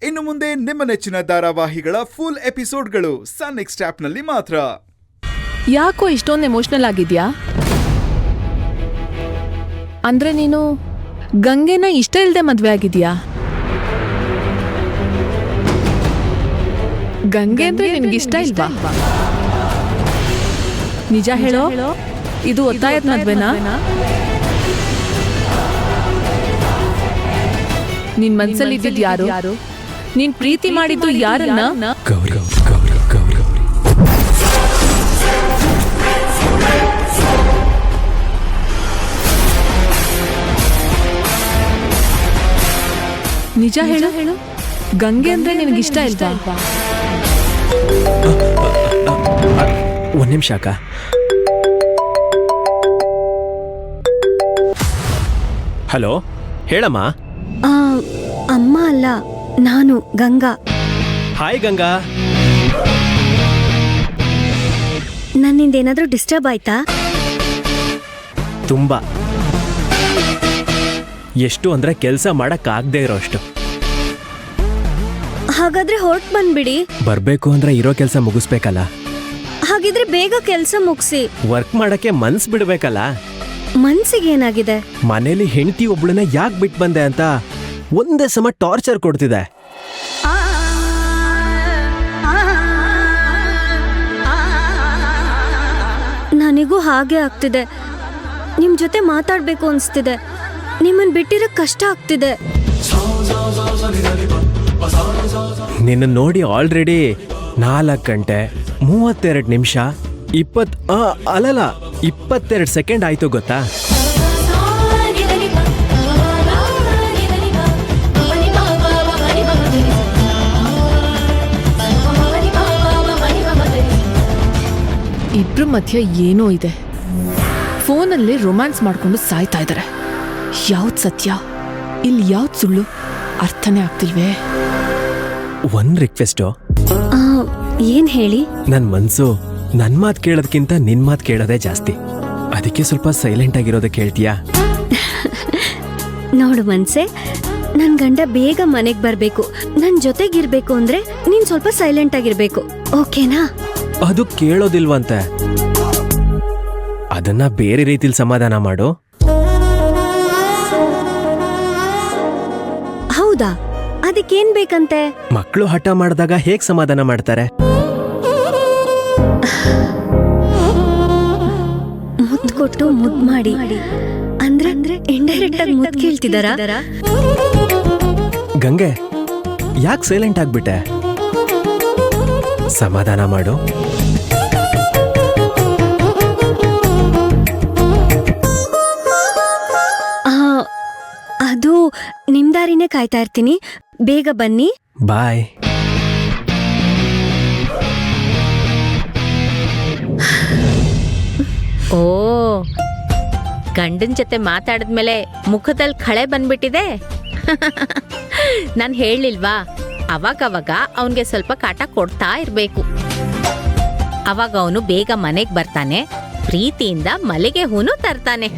ಇನ್ನು ಮುಂದೆ ನಿಮ್ಮ ನೆಚ್ಚಿನ ಧಾರಾವಾಹಿಗಳ ಫುಲ್ ಎಪಿಸೋಡ್ಗಳು ಸನ್ ನೆಕ್ಸ್ಟ್ ಆಪ್ನಲ್ಲಿ ಮಾತ್ರ. ಯಾಕೋ ಇಷ್ಟೊಂದು ಎಮೋಷನಲ್ ಆಗಿದ್ಯಾ? ಅಂದ್ರೆ ನೀನು ಗಂಗೆನ ಇಷ್ಟ ಇಲ್ದೆ ಮದ್ವೆ ಆಗಿದ್ಯಾ? ಗಂಗೆ ಅಂದ್ರೆ ನಿನ್ಗಿಷ್ಟ ಇಲ್ವಾ? ನಿಜ ಹೇಳೋ, ಇದು ಒತ್ತಾಯದ ಮದ್ವೆನಾ? ನಿನ್ ಮನ್ಸಲ್ಲಿ ಇದ್ದಿದ್ ಯಾರು? ನೀನ್ ಪ್ರೀತಿ ಮಾಡಿದ್ದು ಯಾರನ್ನ? ಗೌರಿ. ನಿಜ ಹೇಳು, ಗಂಗೆ ಅಂದ್ರೆ ನಿನಗಿಷ್ಟ ಇಲ್ವಾ? ಒಂದ್ ನಿಮಿಷ ಅಕ್ಕ. ಹಲೋ, ಹೇಳಮ್ಮ. ಅಮ್ಮ ಅಲ್ಲ, ನಾನು ಗಂಗಾ. ಹಾಯ್ ಗಂಗಾ. ನನ್ನಿಂದ ಏನಾದ್ರೂ ಡಿಸ್ಟರ್ಬ್ ಆಯ್ತಾ? ತುಂಬಾ. ಎಷ್ಟು ಅಂದ್ರೆ ಕೆಲಸ ಮಾಡಕ್ ಆಗದೆ ಇರೋ ಅಷ್ಟು. ಹಾಗಾದ್ರೆ ಹೊರಟ್ ಬಂದ್ಬಿಡಿ. ಬರ್ಬೇಕು ಅಂದ್ರೆ ಇರೋ ಕೆಲಸ ಮುಗಿಸ್ಬೇಕಲ್ಲ. ಹಾಗಿದ್ರೆ ಬೇಗ ಕೆಲಸ ಮುಗಿಸಿ. ವರ್ಕ್ ಮಾಡಕ್ಕೆ ಮನ್ಸ್ ಬಿಡ್ಬೇಕಲ್ಲ. ಮನ್ಸಿಗೆ ಏನಾಗಿದೆ? ಮನೇಲಿ ಹೆಂಡತಿ ಒಬ್ಳನ್ನ ಯಾಕೆ ಬಿಟ್ಟು ಬಂದೆ ಅಂತ ಒಂದೇ ಸಮ ಟಾರ್ಚರ್ ಕೊಡ್ತಿದೆ. ನನಗೂ ಹಾಗೆ ಆಗ್ತಿದೆ. ನಿಮ್ ಜೊತೆ ಮಾತಾಡ್ಬೇಕು ಅನ್ಸ್ತಿದೆ. ನಿಮ್ಮನ್ ಬಿಟ್ಟಿರೋ ಕಷ್ಟ ಆಗ್ತಿದೆ. ನಿನ್ನ ನೋಡಿ ಆಲ್ರೆಡಿ 4 ಗಂಟೆ 32 ನಿಮಿಷ 22 ಸೆಕೆಂಡ್ ಆಯ್ತು ಗೊತ್ತಾ? ಇಬ್ರ ಮಧ್ಯ ಏನೋ ಇದೆ. ಫೋನಲ್ಲಿ ರೊಮ್ಯಾನ್ಸ್ ಮಾಡ್ಕೊಂಡು ಸಾಯ್ತಾ ಇದ್ದಾರೆ. ಯಾವ್ದು ಸತ್ಯ, ಇಲ್ಲಿ ಯಾವ್ದು ಸುಳ್ಳು ಅರ್ಥನೇ ಆಗ್ತಿಲ್ವೇ. ಒಂದ್ ರಿಕ್ವೆಸ್ಟು. ಏನ್ ಹೇಳಿ? ನನ್ ಮನ್ಸು ನನ್ ಮಾತ್ ಕೇಳೋದಕ್ಕಿಂತ ನಿನ್ ಮಾತ್ ಕೇಳೋದೇ ಜಾಸ್ತಿ. ಅದಕ್ಕೆ ಸ್ವಲ್ಪ ಸೈಲೆಂಟ್ ಆಗಿರೋದಕ್ಕೆ ಹೇಳ್ತೀಯಾ? ನೋಡು ಮನ್ಸೆ, ನನ್ ಗಂಡ ಬೇಗ ಮನೆಗ್ ಬರ್ಬೇಕು, ನನ್ ಜೊತೆಗಿರ್ಬೇಕು ಅಂದ್ರೆ ನೀನ್ ಸ್ವಲ್ಪ ಸೈಲೆಂಟ್ ಆಗಿರ್ಬೇಕು, ಓಕೆನಾ? ಅದು ಕೇಳೋದಿಲ್ವಂತೆ. ಅದನ್ನ ಬೇರೆ ರೀತಿಲಿ ಸಮಾಧಾನ ಮಾಡು. ಹೌದಾ? ಅದಕ್ಕೇನ್ ಬೇಕಂತೆ? ಮಕ್ಕಳು ಹಠ ಮಾಡಿದಾಗ ಹೇಗ್ ಸಮಾಧಾನ ಮಾಡ್ತಾರೆ? ಮುದ್ದು ಕೊಟ್ಟು ಮುದ್ದು ಮಾಡಿ ಅಂದ್ರೆ ಇಂಡೈರೆಕ್ಟ್ ಆಗಿ ಮುದ್ದು ಕೇಳ್ತಿದಾರ? ಗಂಗೆ, ಯಾಕೆ ಸೈಲೆಂಟ್ ಆಗ್ಬಿಟ್ಟೆ? ಸಮಾಧಾನ ಮಾಡು. ಅದು ನಿಮ್ ದಾರಿನೇ ಕಾಯ್ತಾ ಇರ್ತೀನಿ. ಬೇಗ ಬನ್ನಿ. ಬಾಯ್. ಓ, ಗಂಡನ್ ಜೊತೆ ಮಾತಾಡಿದ್ಮೇಲೆ ಮುಖದಲ್ಲಿ ಖಳೆ ಬಂದ್ಬಿಟ್ಟಿದೆ. ನಾನು ಹೇಳಿಲ್ವಾ, ಅವಾಗವಾಗ ಅವನ್ಗೆ ಸ್ವಲ್ಪ ಕಾಟ ಕೊಡ್ತಾ ಇರ್ಬೇಕು. ಅವಾಗ ಅವನು ಬೇಗ ಮನೆಗ್ ಬರ್ತಾನೆ, ಪ್ರೀತಿಯಿಂದ ಮಲ್ಲಿಗೆ ಹೂನು ತರ್ತಾನೆ.